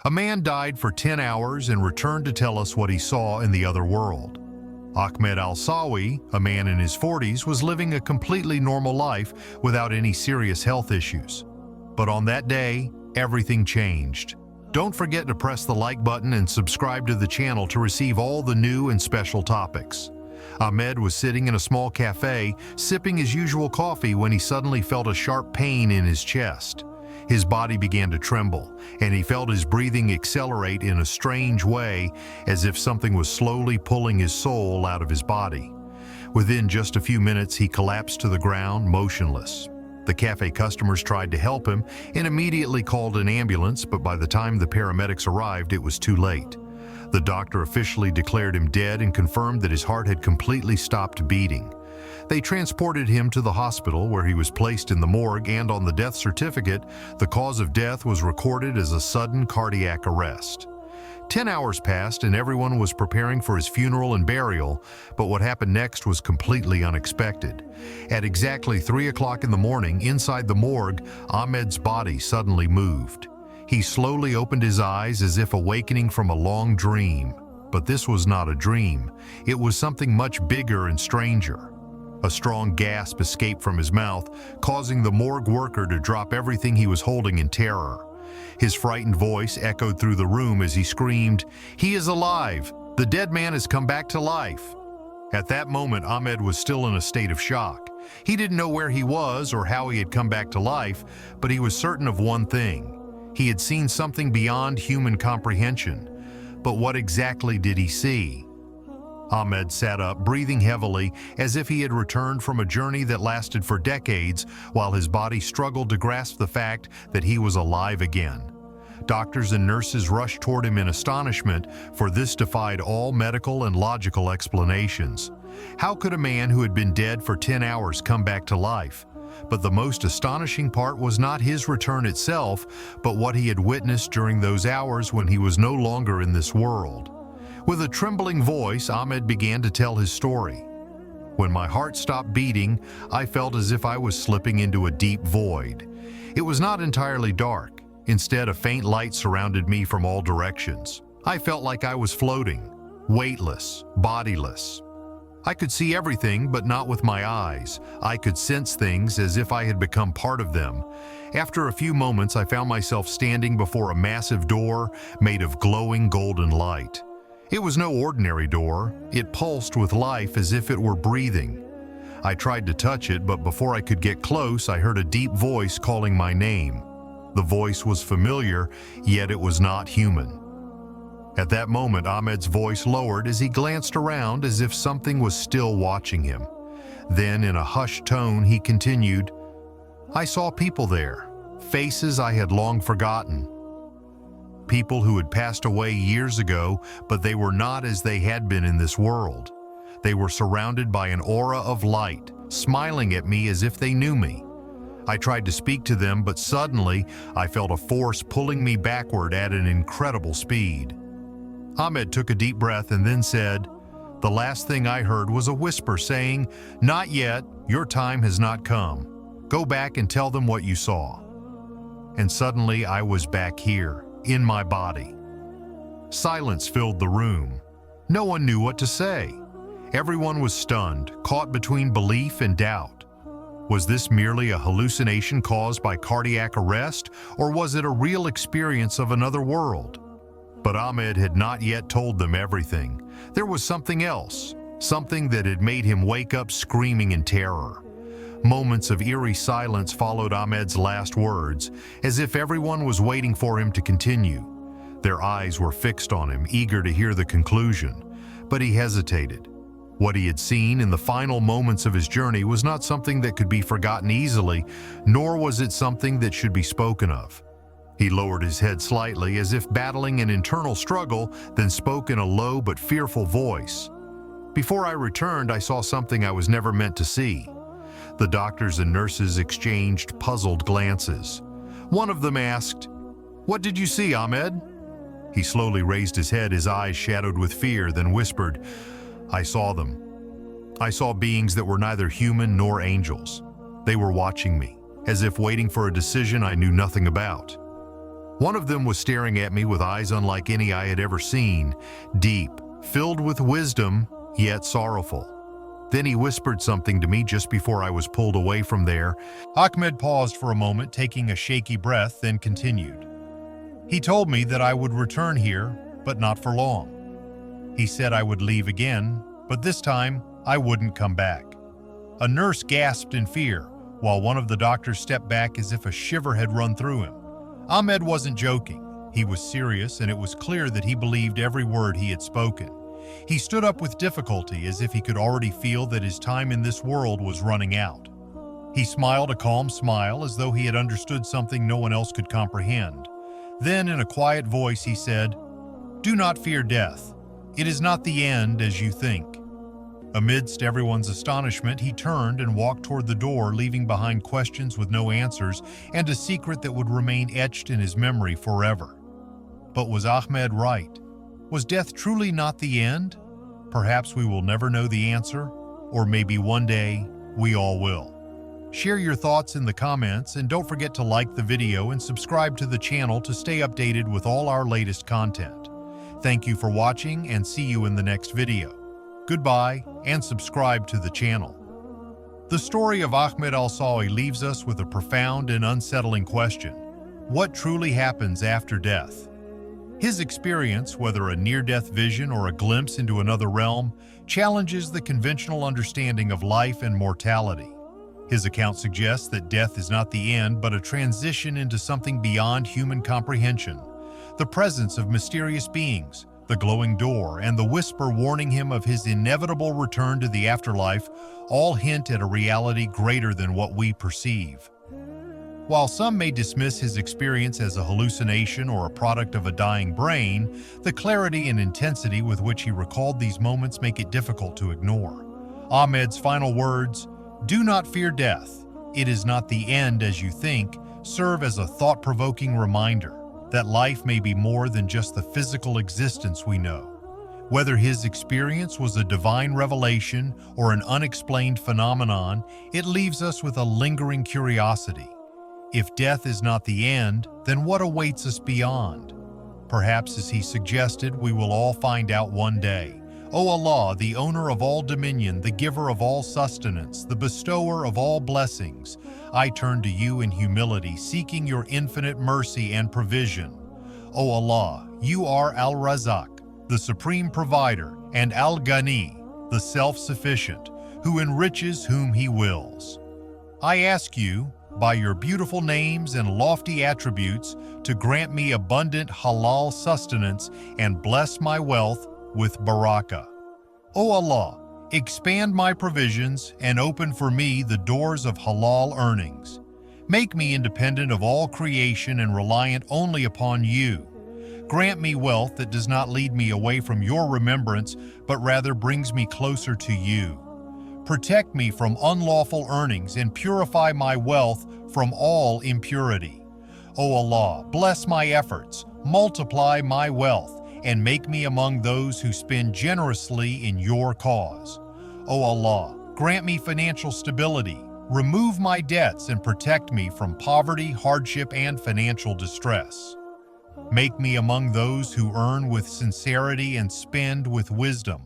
A man died for 10 hours and returned to tell us what he saw in the other world. Ahmed Al-Sawi, a man in his 40s, was living a completely normal life without any serious health issues. But on that day, everything changed. Don't forget to press the like button and subscribe to the channel to receive all the new and special topics. Ahmed was sitting in a small cafe, sipping his usual coffee when he suddenly felt a sharp pain in his chest. His body began to tremble, and he felt his breathing accelerate in a strange way, as if something was slowly pulling his soul out of his body. Within just a few minutes, he collapsed to the ground, motionless. The cafe customers tried to help him and immediately called an ambulance, but by the time the paramedics arrived, it was too late. The doctor officially declared him dead and confirmed that his heart had completely stopped beating. They transported him to the hospital, where he was placed in the morgue, and on the death certificate, the cause of death was recorded as a sudden cardiac arrest. 10 hours passed and everyone was preparing for his funeral and burial, but what happened next was completely unexpected. At exactly 3 o'clock in the morning, inside the morgue, Ahmed's body suddenly moved. He slowly opened his eyes as if awakening from a long dream. But this was not a dream. It was something much bigger and stranger. A strong gasp escaped from his mouth, causing the morgue worker to drop everything he was holding in terror. His frightened voice echoed through the room as he screamed, "He is alive! The dead man has come back to life!" At that moment, Ahmed was still in a state of shock. He didn't know where he was or how he had come back to life, but he was certain of one thing. He had seen something beyond human comprehension. But what exactly did he see? Ahmed sat up, breathing heavily, as if he had returned from a journey that lasted for decades, while his body struggled to grasp the fact that he was alive again. Doctors and nurses rushed toward him in astonishment, for this defied all medical and logical explanations. How could a man who had been dead for 10 hours come back to life? But the most astonishing part was not his return itself, but what he had witnessed during those hours when he was no longer in this world. With a trembling voice, Ahmed began to tell his story. "When my heart stopped beating, I felt as if I was slipping into a deep void. It was not entirely dark. Instead, a faint light surrounded me from all directions. I felt like I was floating, weightless, bodiless. I could see everything, but not with my eyes. I could sense things as if I had become part of them. After a few moments, I found myself standing before a massive door made of glowing golden light. It was no ordinary door. It pulsed with life as if it were breathing. I tried to touch it, but before I could get close, I heard a deep voice calling my name. The voice was familiar, yet it was not human. At that moment, Ahmed's voice lowered as he glanced around as if something was still watching him. Then, in a hushed tone, he continued, "I saw people there, faces I had long forgotten. People who had passed away years ago, but they were not as they had been in this world. They were surrounded by an aura of light, smiling at me as if they knew me. I tried to speak to them, but suddenly I felt a force pulling me backward at an incredible speed." Ahmed took a deep breath and then said, "The last thing I heard was a whisper saying, 'Not yet, your time has not come. Go back and tell them what you saw.' And suddenly I was back here, in my body." Silence filled the room. No one knew what to say. Everyone was stunned, caught between belief and doubt. Was this merely a hallucination caused by cardiac arrest, or was it a real experience of another world? But Ahmed had not yet told them everything. There was something else, something that had made him wake up screaming in terror. Moments of eerie silence followed Ahmed's last words, as if everyone was waiting for him to continue. Their eyes were fixed on him, eager to hear the conclusion, but he hesitated. What he had seen in the final moments of his journey was not something that could be forgotten easily, nor was it something that should be spoken of. He lowered his head slightly, as if battling an internal struggle, then spoke in a low but fearful voice. "Before I returned, I saw something I was never meant to see." The doctors and nurses exchanged puzzled glances. One of them asked, "What did you see, Ahmed?" He slowly raised his head, his eyes shadowed with fear, then whispered, "I saw them. I saw beings that were neither human nor angels. They were watching me. as if waiting for a decision I knew nothing about. One of them was staring at me with eyes unlike any I had ever seen, deep, filled with wisdom, yet sorrowful. Then he whispered something to me just before I was pulled away from there. Ahmed paused for a moment, taking a shaky breath, then continued. He told me that I would return here, but not for long. He said I would leave again, but this time I wouldn't come back. A nurse gasped in fear, while one of the doctors stepped back as if a shiver had run through him. Ahmed wasn't joking. He was serious, and it was clear that he believed every word he had spoken. He stood up with difficulty, as if he could already feel that his time in this world was running out. He smiled a calm smile, as though he had understood something no one else could comprehend. Then, in a quiet voice, he said, "Do not fear death. It is not the end as you think." Amidst everyone's astonishment, he turned and walked toward the door, leaving behind questions with no answers and a secret that would remain etched in his memory forever. But was Ahmed right? Was death truly not the end? Perhaps we will never know the answer, or maybe one day we all will. Share your thoughts in the comments, and don't forget to like the video and subscribe to the channel to stay updated with all our latest content. Thank you for watching, and see you in the next video. Goodbye, and subscribe to the channel. The story of Ahmed Al-Sawi leaves us with a profound and unsettling question. What truly happens after death? His experience, whether a near-death vision or a glimpse into another realm, challenges the conventional understanding of life and mortality. His account suggests that death is not the end, but a transition into something beyond human comprehension. The presence of mysterious beings, the glowing door, and the whisper warning him of his inevitable return to the afterlife all hint at a reality greater than what we perceive. While some may dismiss his experience as a hallucination or a product of a dying brain, the clarity and intensity with which he recalled these moments make it difficult to ignore. Ahmed's final words, "Do not fear death. It is not the end as you think," serve as a thought-provoking reminder that life may be more than just the physical existence we know. Whether his experience was a divine revelation or an unexplained phenomenon, it leaves us with a lingering curiosity. If death is not the end, then what awaits us beyond? Perhaps, as he suggested, we will all find out one day. O Allah, the owner of all dominion, the giver of all sustenance, the bestower of all blessings, I turn to you in humility, seeking your infinite mercy and provision. O Allah, you are Al-Razak, the supreme provider, and Al-Ghani, the self-sufficient, who enriches whom he wills. I ask you, by your beautiful names and lofty attributes, to grant me abundant halal sustenance and bless my wealth with barakah. O Allah, expand my provisions and open for me the doors of halal earnings. Make me independent of all creation and reliant only upon you. Grant me wealth that does not lead me away from your remembrance, but rather brings me closer to you. Protect me from unlawful earnings and purify my wealth from all impurity. O Allah, bless my efforts, multiply my wealth, and make me among those who spend generously in your cause. O Allah, grant me financial stability, remove my debts, and protect me from poverty, hardship, and financial distress. Make me among those who earn with sincerity and spend with wisdom.